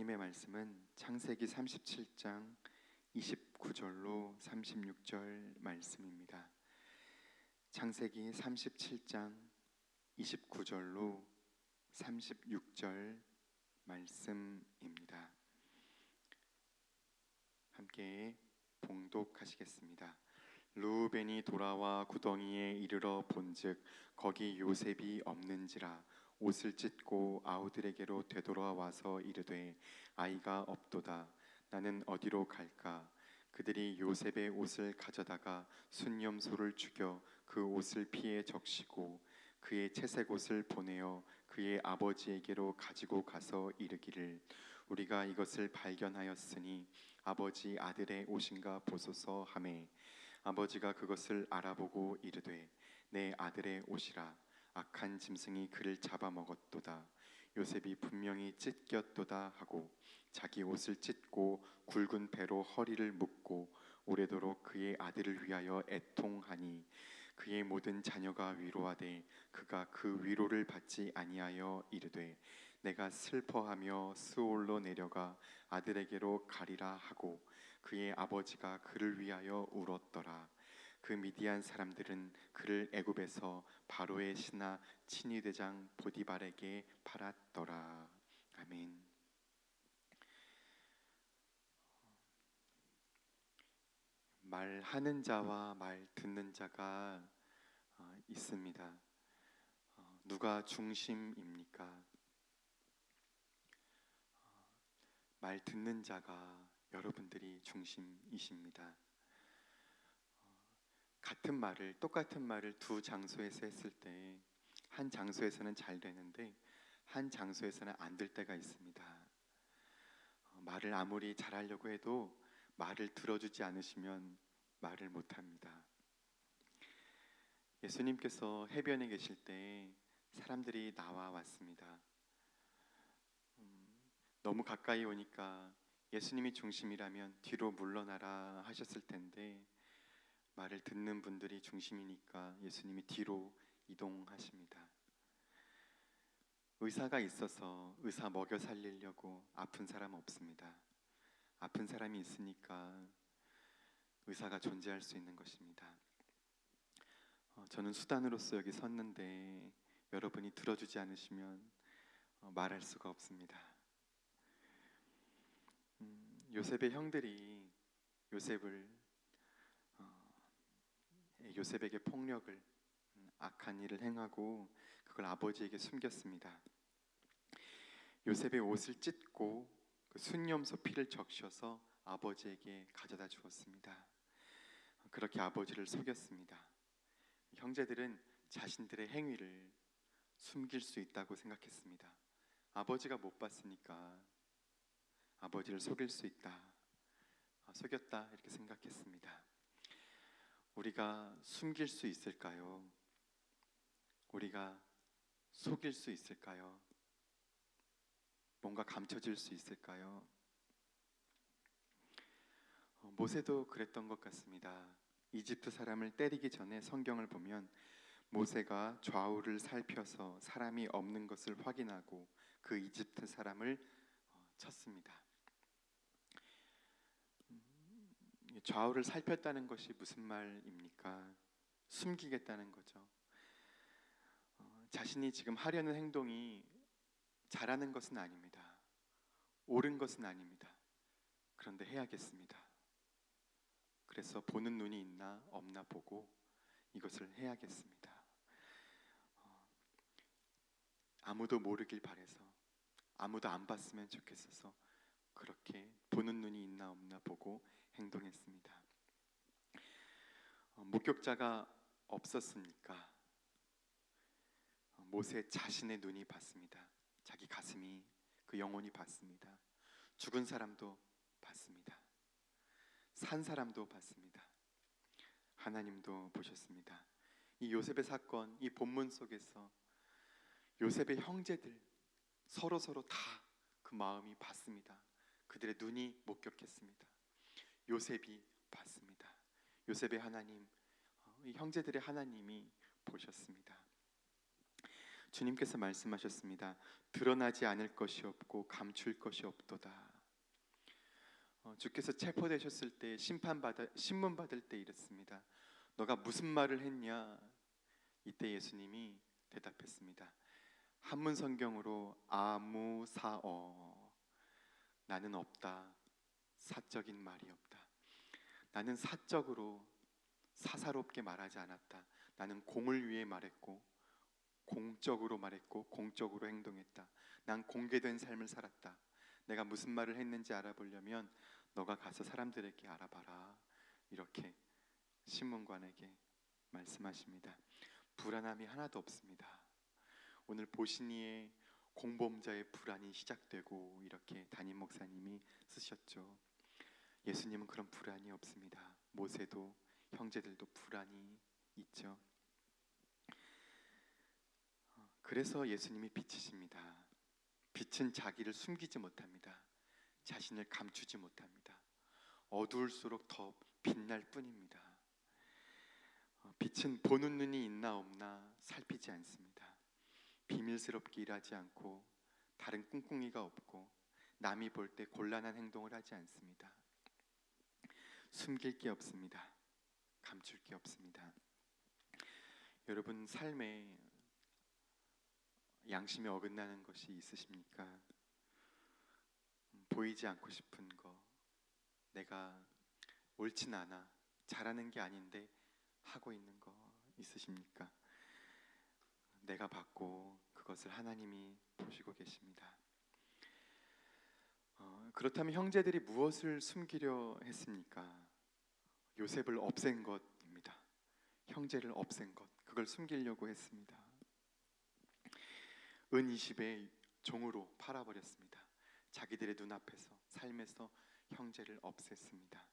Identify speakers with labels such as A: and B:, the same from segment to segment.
A: 하나님의 말씀은 창세기 37장 29절로 36절 말씀입니다. 창세기 37장 29절로 36절 말씀입니다. 함께 봉독하시겠습니다. 르우벤이 돌아와 구덩이에 이르러 본즉 거기 요셉이 없는지라 옷을 찢고 아우들에게로 되돌아와서 이르되 아이가 없도다. 나는 어디로 갈까? 그들이 요셉의 옷을 가져다가 순념소를 죽여 그 옷을 피에 적시고 그의 채색 옷을 보내어 그의 아버지에게로 가지고 가서 이르기를 우리가 이것을 발견하였으니 아버지 아들의 옷인가 보소서 하매 아버지가 그것을 알아보고 이르되 내 아들의 옷이라. 악한 짐승이 그를 잡아먹었도다. 요셉이 분명히 찢겼도다 하고 자기 옷을 찢고 굵은 배로 허리를 묶고 오래도록 그의 아들을 위하여 애통하니 그의 모든 자녀가 위로하되 그가 그 위로를 받지 아니하여 이르되 내가 슬퍼하며 스올로 내려가 아들에게로 가리라 하고 그의 아버지가 그를 위하여 울었더라. 그 미디안 사람들은 그를 애굽에서 바로의 신하 친위대장 보디발에게 팔았더라. 아멘. 말하는 자와 말 듣는 자가 있습니다. 누가 중심입니까? 말 듣는 자가 여러분들이 중심이십니다. 같은 말을, 똑같은 말을 두 장소에서 했을 때 한 장소에서는 잘 되는데 한 장소에서는 안 될 때가 있습니다. 말을 아무리 잘하려고 해도 말을 들어주지 않으시면 말을 못합니다. 예수님께서 해변에 계실 때 사람들이 나와 왔습니다. 너무 가까이 오니까 예수님이 중심이라면 뒤로 물러나라 하셨을 텐데 말을 듣는 분들이 중심이니까 예수님이 뒤로 이동하십니다. 의사가 있어서 의사 먹여 살리려고 아픈 사람 없습니다. 아픈 사람이 있으니까 의사가 존재할 수 있는 것입니다. 저는 수단으로서 여기 섰는데 여러분이 들어주지 않으시면 말할 수가 없습니다. 요셉의 형들이 요셉에게 폭력을 악한 일을 행하고 그걸 아버지에게 숨겼습니다. 요셉의 옷을 찢고 그 순념소 피를 적셔서 아버지에게 가져다 주었습니다. 그렇게 아버지를 속였습니다. 형제들은 자신들의 행위를 숨길 수 있다고 생각했습니다. 아버지가 못 봤으니까 아버지를 속일 수 있다, 속였다 이렇게 생각했습니다. 우리가 숨길 수 있을까요? 우리가 속일 수 있을까요? 뭔가 감춰질 수 있을까요? 모세도 그랬던 것 같습니다. 이집트 사람을 때리기 전에 성경을 보면 모세가 좌우를 살펴서 사람이 없는 것을 확인하고 그 이집트 사람을 쳤습니다. 좌우를 살폈다는 것이 무슨 말입니까? 숨기겠다는 거죠. 자신이 지금 하려는 행동이 잘하는 것은 아닙니다. 옳은 것은 아닙니다. 그런데 해야겠습니다. 그래서 보는 눈이 있나 없나 보고 이것을 해야겠습니다. 아무도 모르길 바래서, 아무도 안 봤으면 좋겠어서 그렇게 보는 눈이 있나 없나 보고 행동했습니다. 목격자가 없었습니까? 모세 자신의 눈이 봤습니다. 자기 가슴이, 그 영혼이 봤습니다. 죽은 사람도 봤습니다. 산 사람도 봤습니다. 하나님도 보셨습니다. 이 요셉의 사건, 이 본문 속에서 요셉의 형제들 서로 다 그 마음이 봤습니다. 그들의 눈이 목격했습니다. 요셉이 봤습니다. 요셉의 하나님, 이 형제들의 하나님이 보셨습니다. 주님께서 말씀하셨습니다. 드러나지 않을 것이 없고 감출 것이 없도다. 주께서 체포되셨을 때 신문 받을 때 이랬습니다. 너가 무슨 말을 했냐? 이때 예수님이 대답했습니다. 한문 성경으로 아무 사어, 나는 없다. 사적인 말이 없다. 나는 사적으로 사사롭게 말하지 않았다. 나는 공을 위해 말했고 공적으로 말했고 공적으로 행동했다. 난 공개된 삶을 살았다. 내가 무슨 말을 했는지 알아보려면 너가 가서 사람들에게 알아봐라. 이렇게 신문관에게 말씀하십니다. 불안함이 하나도 없습니다. 오늘 보시니에 공범자의 불안이 시작되고 이렇게 담임 목사님이 쓰셨죠. 예수님은 그런 불안이 없습니다. 모세도 형제들도 불안이 있죠. 그래서 예수님이 빛이십니다. 빛은 자기를 숨기지 못합니다. 자신을 감추지 못합니다. 어두울수록 더 빛날 뿐입니다. 빛은 보는 눈이 있나 없나 살피지 않습니다. 비밀스럽게 일하지 않고 다른 꿍꿍이가 없고 남이 볼 때 곤란한 행동을 하지 않습니다. 숨길 게 없습니다. 감출 게 없습니다. 여러분 삶에 양심에 어긋나는 것이 있으십니까? 보이지 않고 싶은 거, 내가 옳진 않아, 잘하는 게 아닌데 하고 있는 거 있으십니까? 내가 받고 그것을 하나님이 보시고 계십니다. 그렇다면 형제들이 무엇을 숨기려 했습니까? 요셉을 없앤 것입니다. 형제를 없앤 것, 그걸 숨기려고 했습니다. 은 20의 종으로 팔아버렸습니다. 자기들의 눈앞에서 삶에서 형제를 없앴습니다.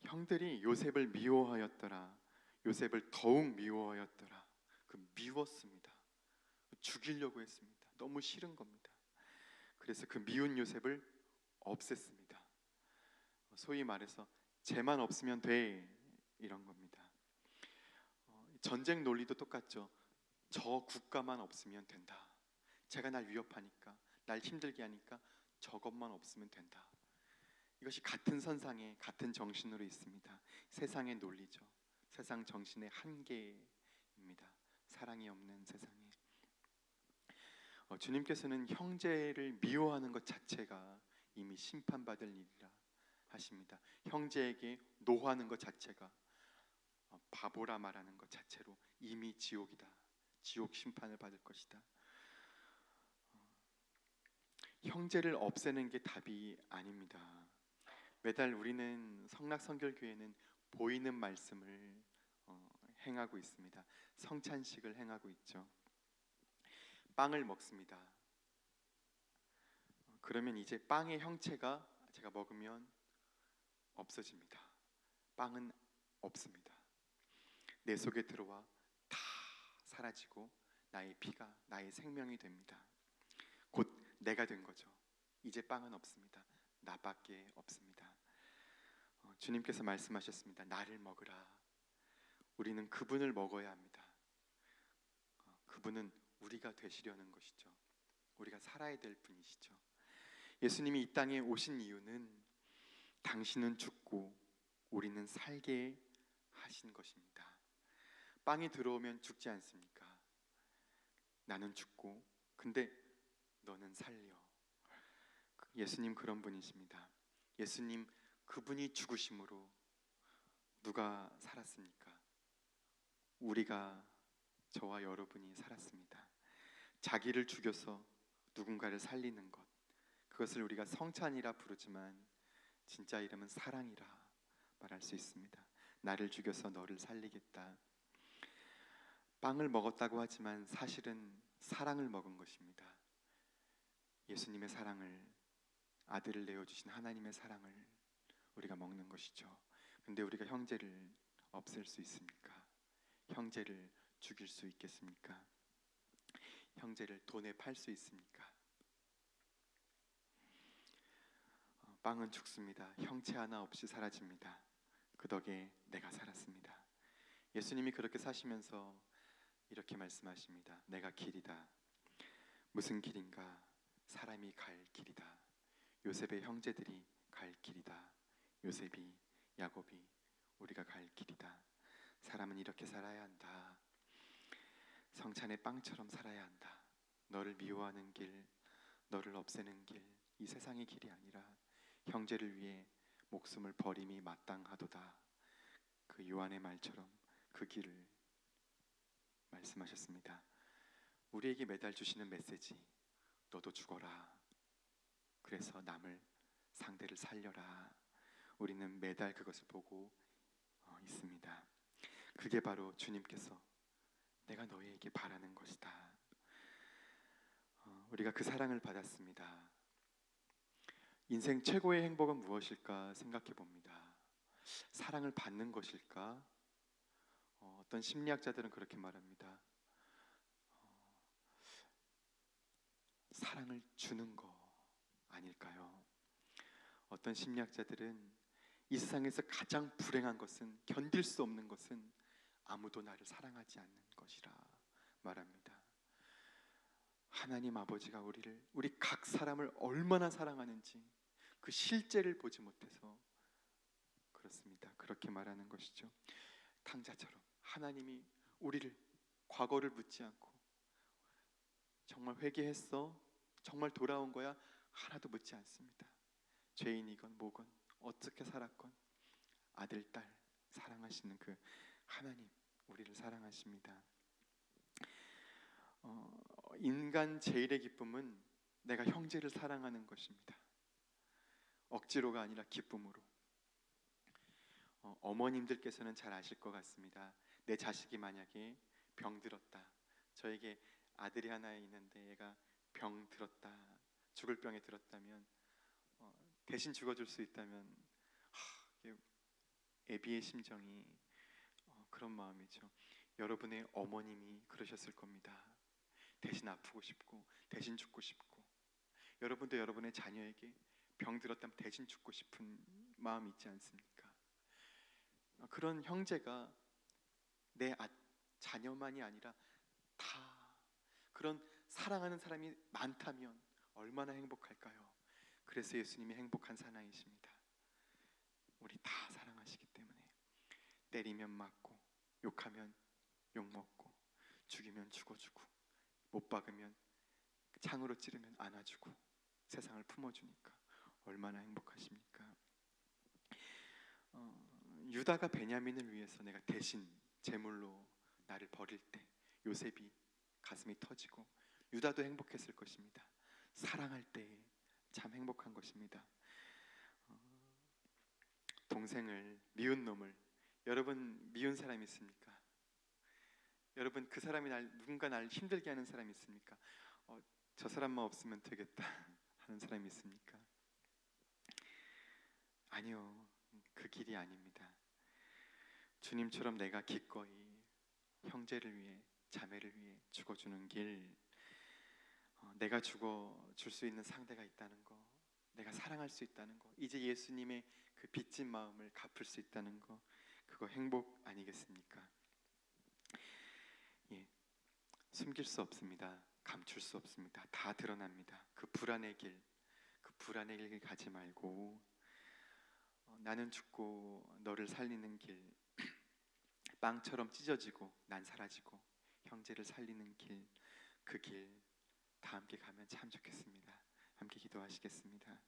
A: 형들이 요셉을 미워하였더라. 요셉을 더욱 미워하였더라. 그 미웠습니다. 죽이려고 했습니다. 너무 싫은 겁니다. 그래서 그 미운 요셉을 없앴습니다. 소위 말해서 쟤만 없으면 돼, 이런 겁니다. 전쟁 논리도 똑같죠. 저 국가만 없으면 된다. 제가 날 위협하니까, 날 힘들게 하니까 저것만 없으면 된다. 이것이 같은 선상에 같은 정신으로 있습니다. 세상의 논리죠. 세상 정신의 한계입니다. 사랑이 없는 세상에. 주님께서는 형제를 미워하는 것 자체가 이미 심판받을 일이라 하십니다. 형제에게 노하는 것 자체가, 바보라 말하는 것 자체로 이미 지옥이다. 지옥 심판을 받을 것이다. 형제를 없애는 게 답이 아닙니다. 매달 우리는 성락성결교회는 보이는 말씀을 행하고 있습니다. 성찬식을 행하고 있죠. 빵을 먹습니다. 그러면 이제 빵의 형체가 제가 먹으면 없어집니다. 빵은 없습니다. 내 속에 들어와 다 사라지고 나의 피가 나의 생명이 됩니다. 곧 내가 된 거죠. 이제 빵은 없습니다. 나밖에 없습니다. 주님께서 말씀하셨습니다. 나를 먹으라. 우리는 그분을 먹어야 합니다. 그분은 우리가 되시려는 것이죠. 우리가 살아야 될 분이시죠. 예수님이 이 땅에 오신 이유는 당신은 죽고 우리는 살게 하신 것입니다. 빵이 들어오면 죽지 않습니까? 나는 죽고 근데 너는 살려. 예수님 그런 분이십니다. 예수님 그분이 죽으심으로 누가 살았습니까? 우리가, 저와 여러분이 살았습니다. 자기를 죽여서 누군가를 살리는 것, 그것을 우리가 성찬이라 부르지만 진짜 이름은 사랑이라 말할 수 있습니다. 나를 죽여서 너를 살리겠다. 빵을 먹었다고 하지만 사실은 사랑을 먹은 것입니다. 예수님의 사랑을, 아들을 내어주신 하나님의 사랑을 우리가 먹는 것이죠. 근데 우리가 형제를 없앨 수 있습니까? 형제를 죽일 수 있겠습니까? 형제를 돈에 팔 수 있습니까? 빵은 죽습니다. 형체 하나 없이 사라집니다. 그 덕에 내가 살았습니다. 예수님이 그렇게 사시면서 이렇게 말씀하십니다. 내가 길이다. 무슨 길인가? 사람이 갈 길이다. 요셉의 형제들이 갈 길이다. 요셉이, 야곱이 우리가 갈 길이다. 사람은 이렇게 살아야 한다. 성찬의 빵처럼 살아야 한다. 너를 미워하는 길, 너를 없애는 길, 이 세상의 길이 아니라 형제를 위해 목숨을 버림이 마땅하도다. 그 요한의 말처럼 그 길을 말씀하셨습니다. 우리에게 매달 주시는 메시지, 너도 죽어라. 그래서 남을, 상대를 살려라. 우리는 매달 그것을 보고 있습니다. 그게 바로 주님께서 내가 너희에게 바라는 것이다. 우리가 그 사랑을 받았습니다. 인생 최고의 행복은 무엇일까 생각해 봅니다. 사랑을 받는 것일까? 어떤 심리학자들은 그렇게 말합니다. 사랑을 주는 거 아닐까요? 어떤 심리학자들은 이 세상에서 가장 불행한 것은, 견딜 수 없는 것은 아무도 나를 사랑하지 않는 것이라 말합니다. 하나님 아버지가 우리 각 사람을 얼마나 사랑하는지 그 실제를 보지 못해서 그렇습니다. 그렇게 말하는 것이죠. 탕자처럼 하나님이 우리를, 과거를 묻지 않고 정말 회개했어? 정말 돌아온 거야? 하나도 묻지 않습니다. 죄인이건 뭐건 어떻게 살았건 아들, 딸 사랑하시는 그 하나님, 우리를 사랑하십니다. 인간 제일의 기쁨은 내가 형제를 사랑하는 것입니다. 억지로가 아니라 기쁨으로. 어머님들께서는 잘 아실 것 같습니다. 내 자식이 만약에 병들었다, 저에게 아들이 하나 있는데 얘가 병들었다, 죽을 병에 들었다면, 대신 죽어줄 수 있다면 애비의 심정이 그런 마음이죠. 여러분의 어머님이 그러셨을 겁니다. 대신 아프고 싶고 대신 죽고 싶고, 여러분도 여러분의 자녀에게 병들었다면 대신 죽고 싶은 마음이 있지 않습니까? 그런 형제가 내 자녀만이 아니라 다, 그런 사랑하는 사람이 많다면 얼마나 행복할까요? 그래서 예수님이 행복한 사나이십니다. 우리 다 사랑하시기 때문에. 때리면 맞고, 욕하면 욕먹고, 죽이면 죽어주고, 못 박으면 창으로 찌르면 안아주고, 세상을 품어주니까 얼마나 행복하십니까? 유다가 베냐민을 위해서 내가 대신 제물로 나를 버릴 때 요셉이 가슴이 터지고, 유다도 행복했을 것입니다. 사랑할 때 참 행복한 것입니다. 동생을, 미운 놈을, 여러분 미운 사람 있습니까? 여러분 그 사람이 누군가 날 힘들게 하는 사람이 있습니까? 저 사람만 없으면 되겠다 하는 사람이 있습니까? 아니요, 그 길이 아닙니다. 주님처럼 내가 기꺼이 형제를 위해, 자매를 위해 죽어주는 길, 내가 죽어줄 수 있는 상대가 있다는 거, 내가 사랑할 수 있다는 거, 이제 예수님의 그 빚진 마음을 갚을 수 있다는 거, 그거 행복 아니겠습니까? 예, 숨길 수 없습니다. 감출 수 없습니다. 다 드러납니다. 그 불안의 길, 그 불안의 길 가지 말고 나는 죽고 너를 살리는 길, 빵처럼 찢어지고 난 사라지고 형제를 살리는 길, 그 길 다 함께 가면 참 좋겠습니다. 함께 기도하시겠습니다.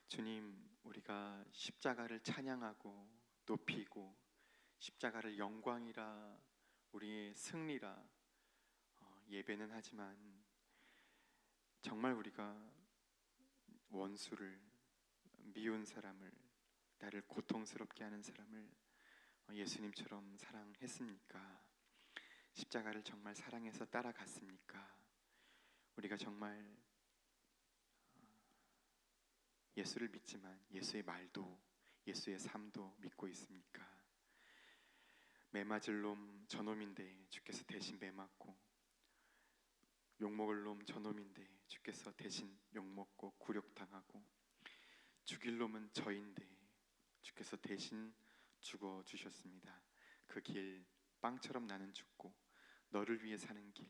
A: 주님, 우리가 십자가를 찬양하고 높이고 십자가를 영광이라, 우리의 승리라 예배는 하지만, 정말 우리가 원수를, 미운 사람을, 나를 고통스럽게 하는 사람을 예수님처럼 사랑했습니까? 십자가를 정말 사랑해서 따라갔습니까? 우리가 정말 예수를 믿지만 예수의 말도, 예수의 삶도 믿고 있습니까? 매맞을 놈 저놈인데 주께서 대신 매맞고, 욕먹을 놈 저놈인데 주께서 대신 욕먹고 굴욕당하고, 죽일 놈은 저인데 주께서 대신 죽어주셨습니다. 그 길, 빵처럼 나는 죽고 너를 위해 사는 길,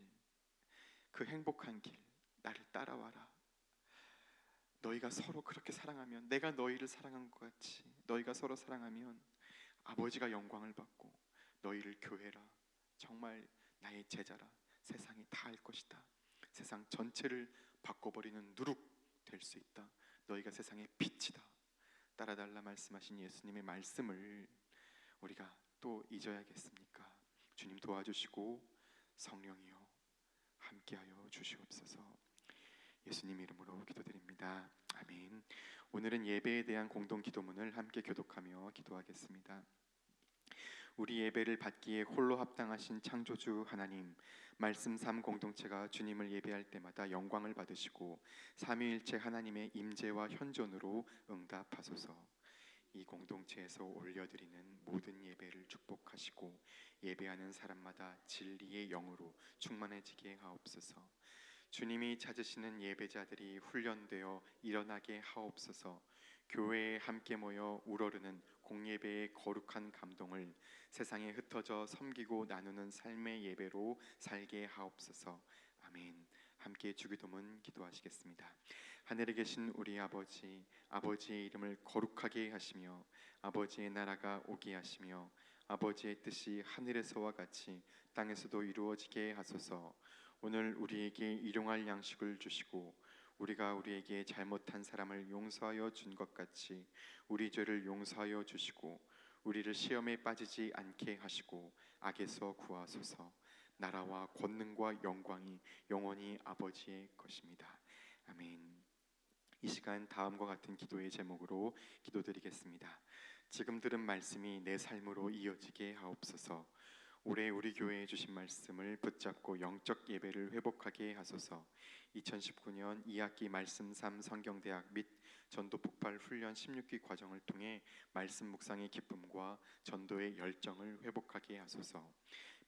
A: 그 행복한 길, 나를 따라와라. 너희가 서로 그렇게 사랑하면, 내가 너희를 사랑한 것 같이 너희가 서로 사랑하면 아버지가 영광을 받고 너희를 교회라, 정말 나의 제자라 세상이 다 알 것이다. 세상 전체를 바꿔버리는 누룩 될 수 있다. 너희가 세상의 빛이다. 따라달라 말씀하신 예수님의 말씀을 우리가 또 잊어야겠습니까? 주님 도와주시고 성령이여 함께하여 주시옵소서. 예수님 이름으로 기도드립니다. 아멘. 오늘은 예배에 대한 공동 기도문을 함께 교독하며 기도하겠습니다. 우리 예배를 받기에 홀로 합당하신 창조주 하나님, 말씀 3 공동체가 주님을 예배할 때마다 영광을 받으시고 삼위일체 하나님의 임재와 현존으로 응답하소서. 이 공동체에서 올려드리는 모든 예배를 축복하시고 예배하는 사람마다 진리의 영으로 충만해지게 하옵소서. 주님이 찾으시는 예배자들이 훈련되어 일어나게 하옵소서. 교회에 함께 모여 우러르는 공예배의 거룩한 감동을 세상에 흩어져 섬기고 나누는 삶의 예배로 살게 하옵소서. 아멘. 함께 주기도문 기도하시겠습니다. 하늘에 계신 우리 아버지, 아버지의 이름을 거룩하게 하시며 아버지의 나라가 오게 하시며 아버지의 뜻이 하늘에서와 같이 땅에서도 이루어지게 하소서. 오늘 우리에게 일용할 양식을 주시고 우리가 우리에게 잘못한 사람을 용서하여 준 것 같이 우리 죄를 용서하여 주시고 우리를 시험에 빠지지 않게 하시고 악에서 구하소서. 나라와 권능과 영광이 영원히 아버지의 것입니다. 아멘. 이 시간 다음과 같은 기도의 제목으로 기도드리겠습니다. 지금 들은 말씀이 내 삶으로 이어지게 하옵소서. 올해 우리 교회에 주신 말씀을 붙잡고 영적 예배를 회복하게 하소서. 2019년 2학기 말씀 3 성경대학 및 전도 폭발 훈련 16기 과정을 통해 말씀 묵상의 기쁨과 전도의 열정을 회복하게 하소서.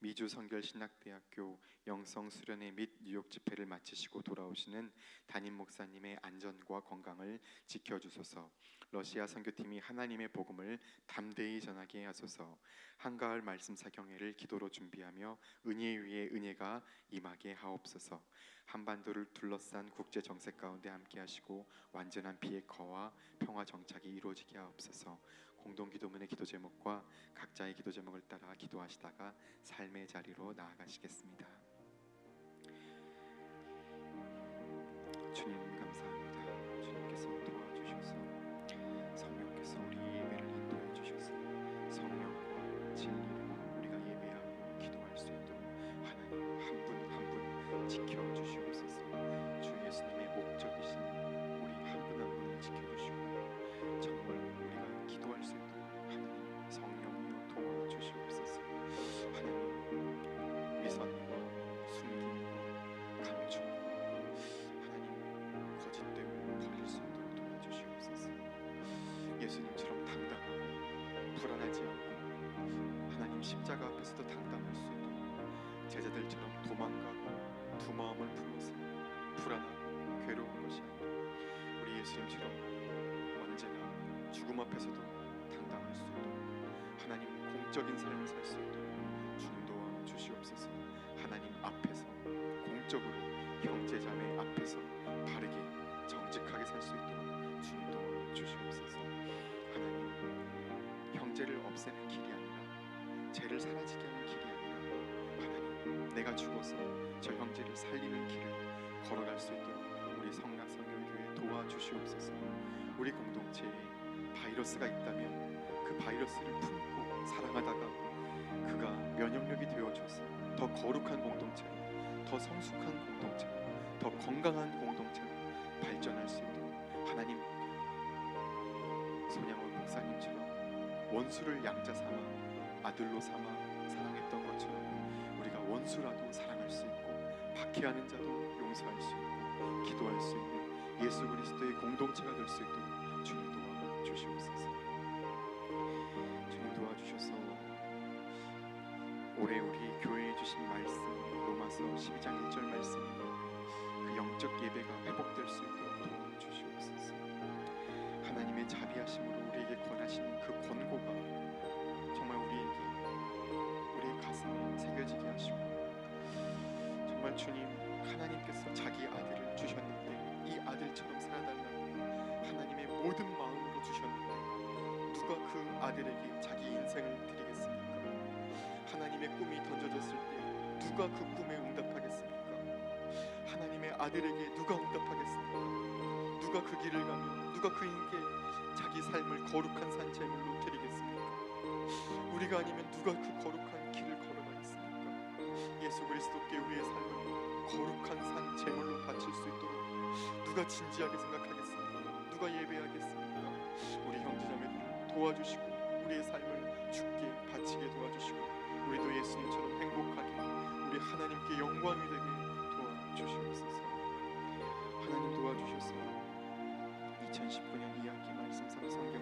A: 미주 성결신학대학교 영성 수련회 및 뉴욕 집회를 마치시고 돌아오시는 담임 목사님의 안전과 건강을 지켜주소서. 러시아 선교팀이 하나님의 복음을 담대히 전하게 하소서. 한가을 말씀 사경회를 기도로 준비하며 은혜 위에 은혜가 임하게 하옵소서. 한반도를 둘러싼 국제 정세 가운데 함께 하시고 완전한 비핵화와 평화 정착이 이루어지게 하옵소서. 공동 기도문의 기도 제목과 각자의 기도 제목을 따라 기도하시다가 삶의 자리로 나아가시겠습니다. 주님 감사합니다. 주님께서 도와주셔서 성령께서 우리 예배를 인도해 주셔서 성령과 진리로 우리가 예배하고 기도할 수 있도록 하나님 한 분 한 분 지켜주시옵소서. 주 예수님의 목적이신 우리 한 분 한 분을 지켜주시고 정말 우리가 기도할 수 있도록 하나님 성령이여 도와주시옵소서. 하나님 위선과 숨김과 감춤과 하나님 거짓됨을 버릴 수 있도록 도와주시옵소서. 예수님처럼 당당하고 불안하지 않고 하나님 십자가 앞에서도 당당할 수 있도록 제자들처럼 도망가고 두 마음을 품어서 불안하고 괴로운 것이 아니라 우리 예수님처럼 언제나 죽음 앞에서도 당당할 수 있도록 하나님 공적인 삶을 살 수 있도록 주님 도와주시옵소서. 하나님 앞에서 공적으로 형제자매 앞에서 바르게 정직하게 살 수 있도록 주님 도와주시옵소서. 하나님 형제를 없애는 길이 아니라 죄를 사라지게 하는 길이 아니라 하나님 내가 죽어서 저 형제를 살리는 길을 걸어갈 수 있도록 우리 성락성결교회 도와주시옵소서. 우리 공동체에 바이러스가 있다면 그 바이러스를 품고 사랑하다가 그가 면역력이 되어줘서 더 거룩한 공동체로, 더 성숙한 공동체로, 더 건강한 공동체로 발전할 수 있도록 하나님 손양원 목사님처럼 원수를 양자 삼아 아들로 삼아 사랑했던 것처럼 우리가 원수라도 사랑할 수 있고 박해하는 자도 용서할 수 있고 기도할 수 있는 예수 그리스도의 공동체가 될 수 있도록 주님 도와주시옵소서. 주님 도와주셔서 올해 우리 교회에 주신 말씀 로마서 12장 1절 말씀이 그 영적 예배가 회복될 수 있도록 도와주시옵소서. 하나님의 자비하심으로 우리에게 권하시는 그 권고가 정말 우리에게 가슴에 새겨지게 하시고, 정말 주님, 하나님께서 자기 아들을 주셨는데 이 아들처럼 살아달라고 하나님의 모든 마음으로 주셨는데 누가 그 아들에게 자기 인생을 드리겠습니까? 하나님의 꿈이 던져졌을 때 누가 그 꿈에 응답하겠습니까? 하나님의 아들에게 누가 응답하겠습니까? 누가 그 길을 가며 누가 그에게 자기 삶을 거룩한 산 제물로 드리겠습니까? 우리가 아니면 누가 그 거룩한 길을 걸어가겠습니까? 예수 그리스도께 우리의 삶을 거룩한 산 제물로 바칠 수 있도록 누가 진지하게 생각하겠습니까? 누가 예배하겠습니까? 우리 형제자매들을 도와주시고 우리의 삶을 주께 바치게 도와주시고 우리도 예수님처럼 행복하게 우리 하나님께 영광이 되게 도와주시옵소서. 하나님 도와주셔서 2019년 2학기 말씀 3성경